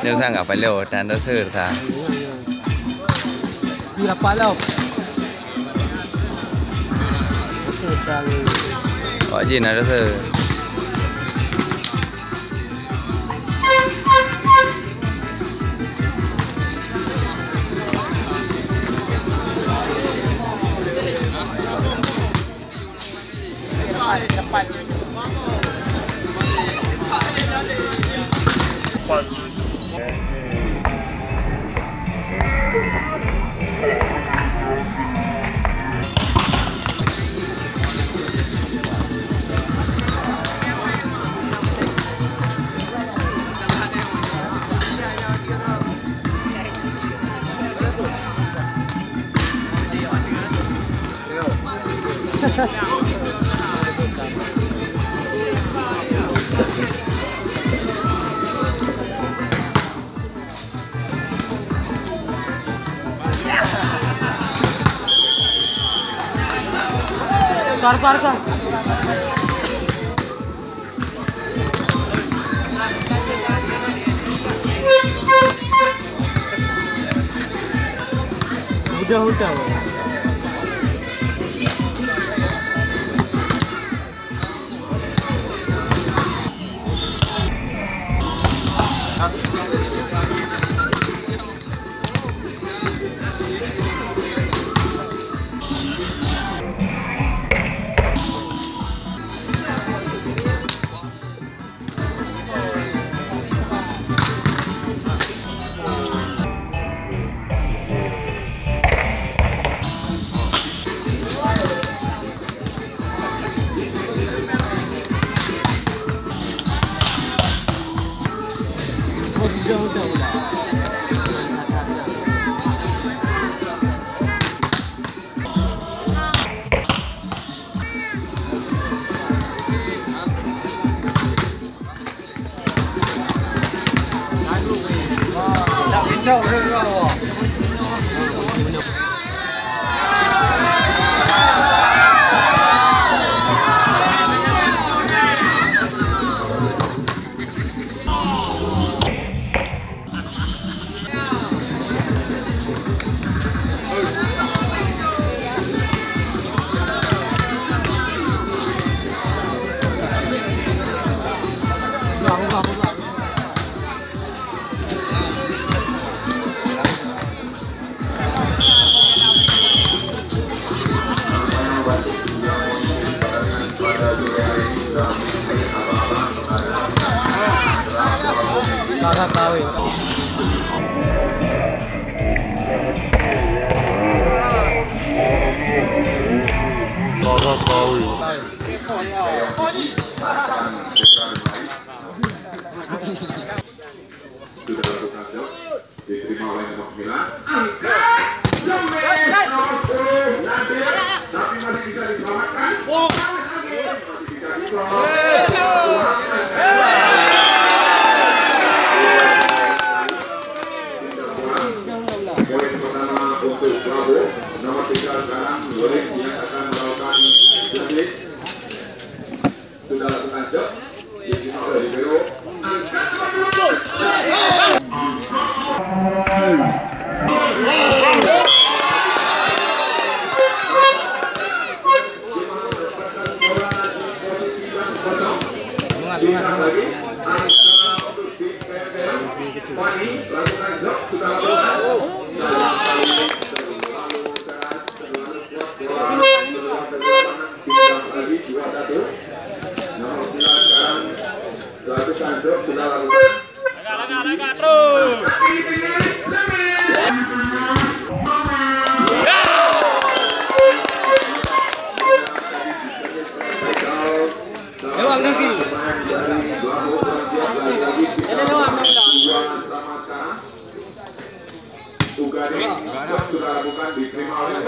Nhưng sang gặp phải liều tràn đó sơ sao đi là quá lâu có gì nào đó sơ Par. Udah. Kakak kawin. Kakak kawin. Diterima oleh nomor 9. Tapi masih bisa diselamatkan. Poin pertama untuk Bravo. Nomor 3 sekarang Goreng yang akan melakukan jumlah. Sudah lakukan job. Yang dimaksud dari Vero. Angkat nomor 2. Agak terus. Lewat lagi. Ini lewat. Sudah lakukan diterima oleh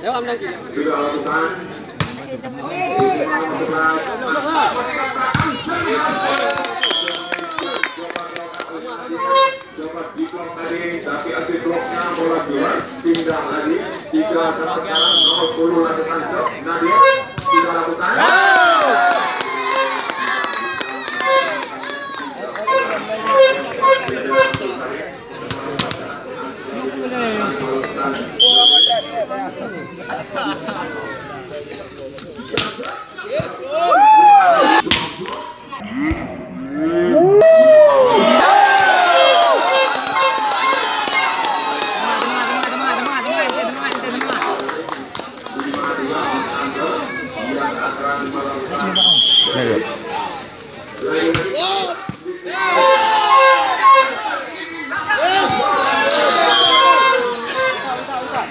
sudah lakukan. Coba diblok tadi, tapi asli bloknya bola keluar, pindah lagi. 3 sekarang nomor 10 lakukan shot. Nadia sudah lakukan.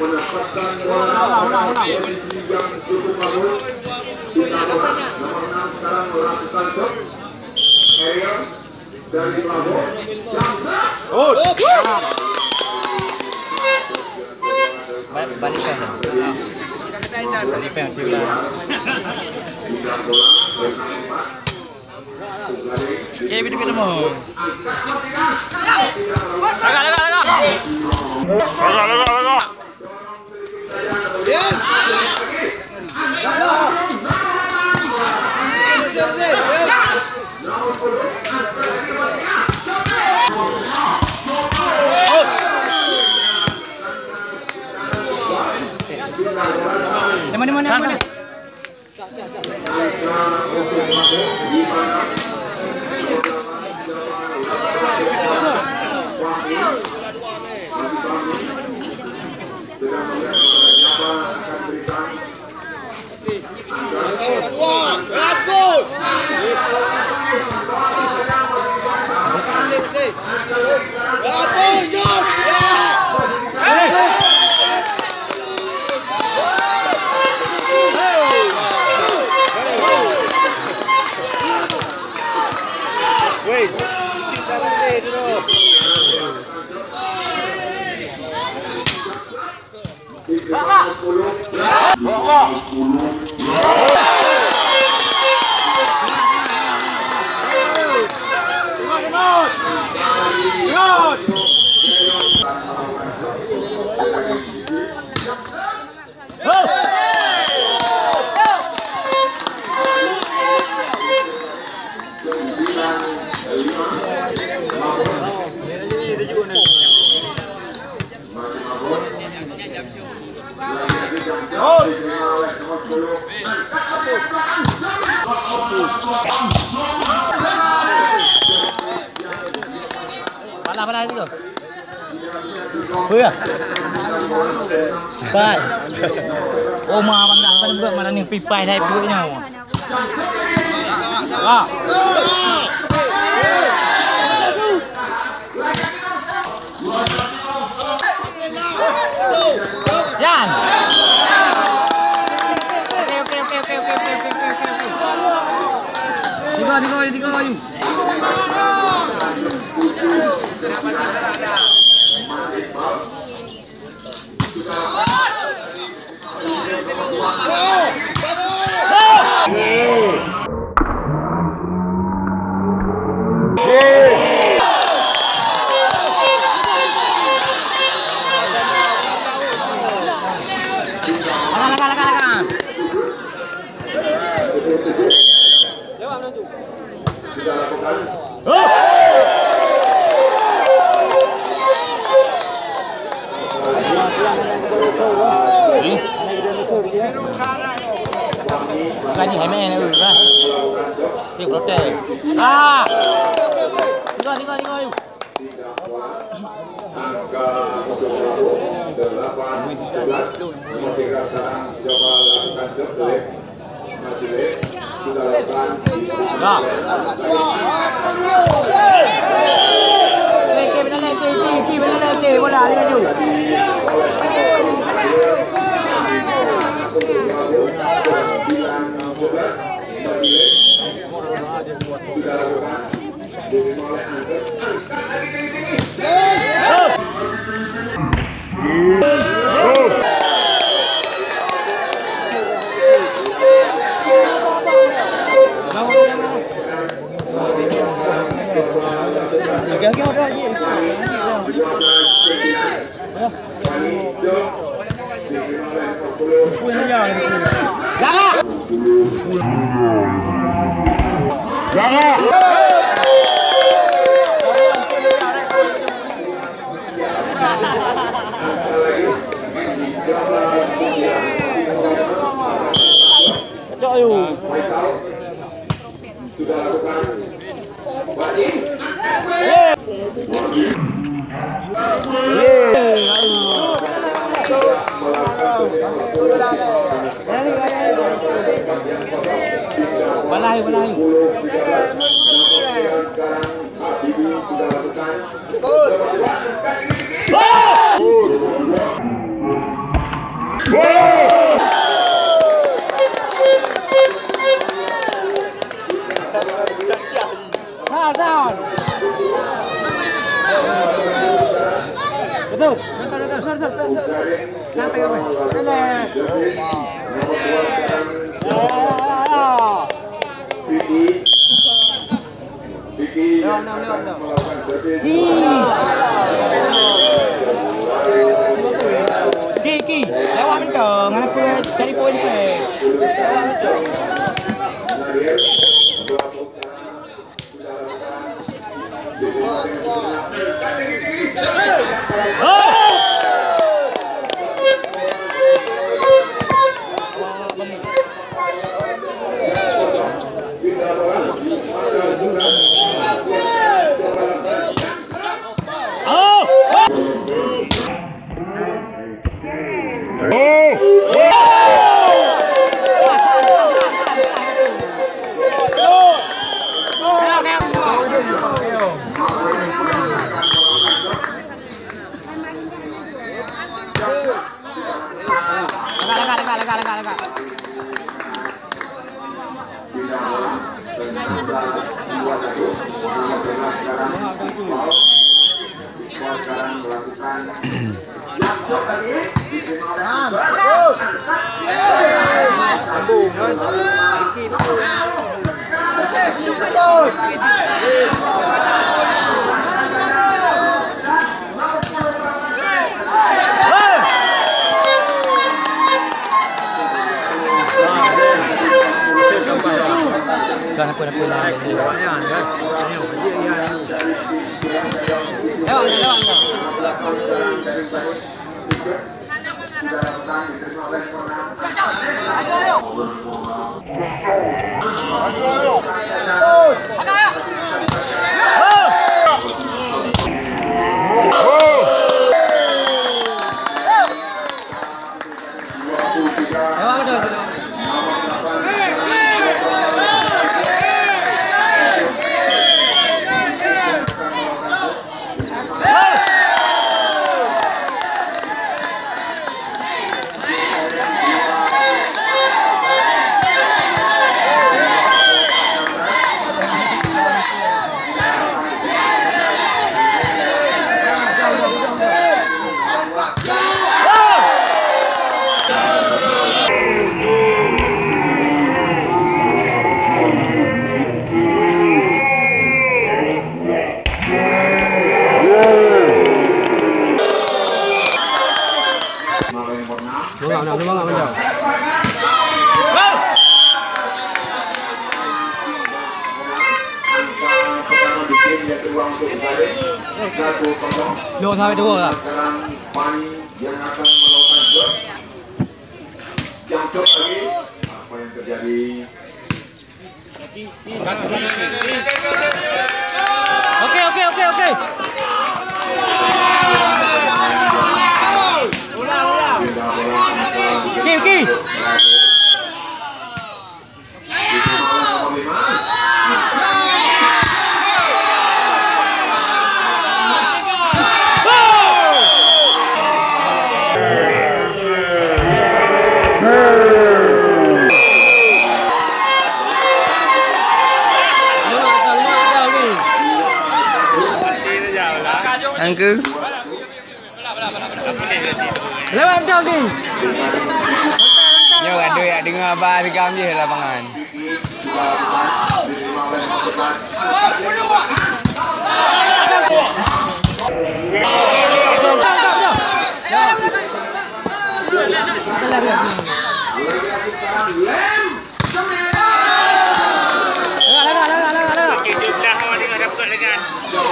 Mendapatkan bola yang cukup bagus. Kita bola nomor 6 sekarang melakukan shot. Ariel dari Bravo. Balikan. Balikan juga. Kita bola nomor 4. Oke, bidu kita mau. Agak. Mana? Mana itu? Iya. Baik. Oh, bang buat mana ni pipai naik buatnya. Ah. Yan. Oke. Tiga ayu. Cái gì hay mẹ này ra. Tiếp rốt đây. À. Đi coi. Lagi bola dia maju. Sudah lakukan Balai. Betul. Ki, lewat betul. Ngapa cari poin ke? Lo sampai dua lah. Yang akan melakukan job. Yang job lagi. Apa yang terjadi? Oke. Ki. Angku. Lewat jauh ni. Nyo ada ya dengar abah digam je lapangan.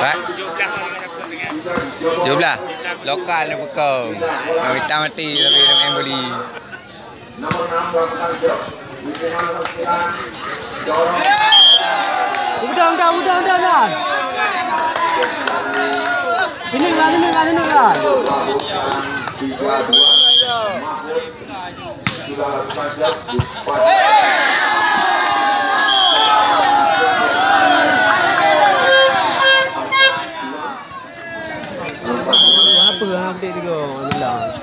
Pak. Jumlah lokal ni bukan. Kita mati tapi yang beli. Nomor 6 melakukan job. Udah. Ini enggak. 3-2. Sudah lakukan job. Apa yang update juga? Alhamdulillah.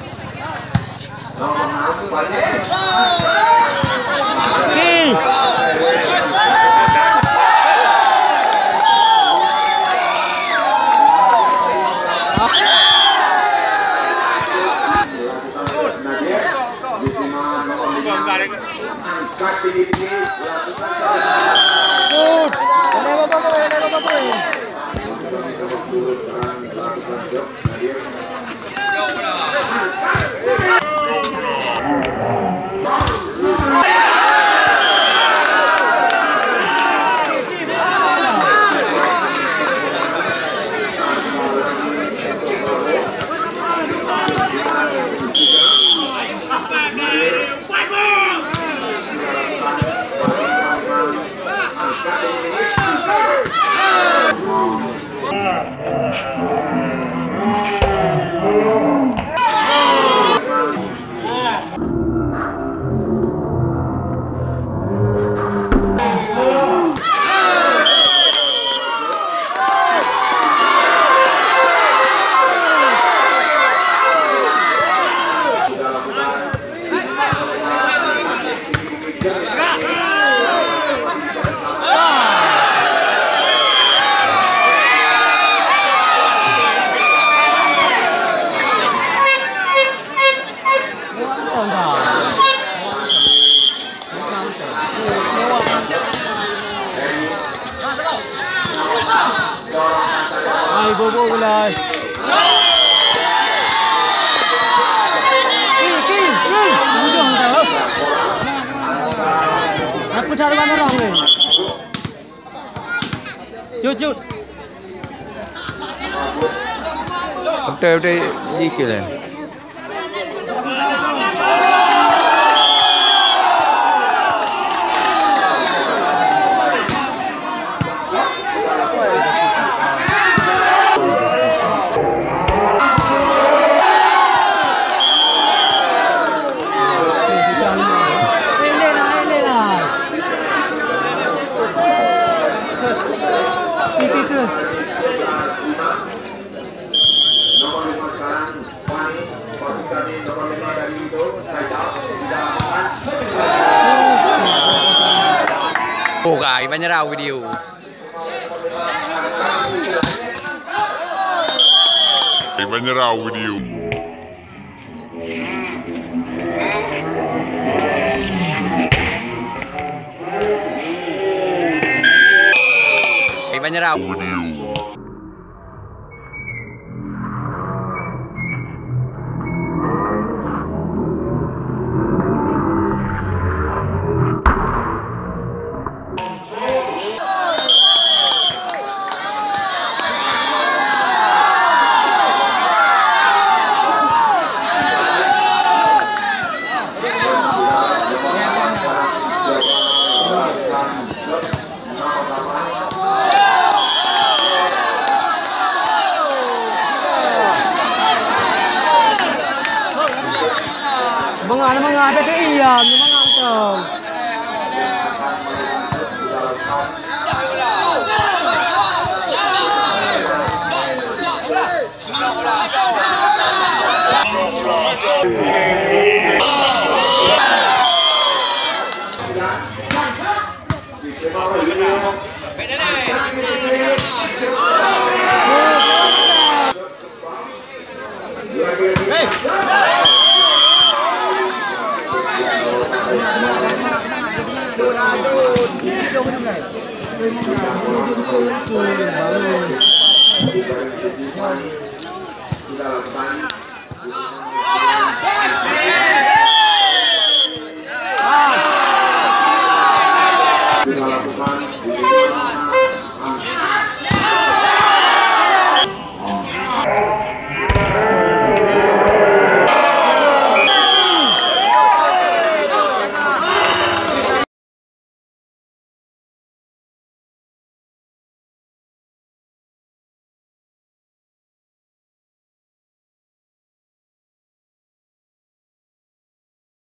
Ay, bobo gulay. Hujung tahu. Aku cari mana orang ni? Cut. Betul jikil lah. Nomor 5 sekarang Fani, posisi nomor 5 dari itu saya Oh, kak, iba nyerah video. Iba nyerah video. Iba nyerah. Mga ada keiyan, mga angkong. Sudah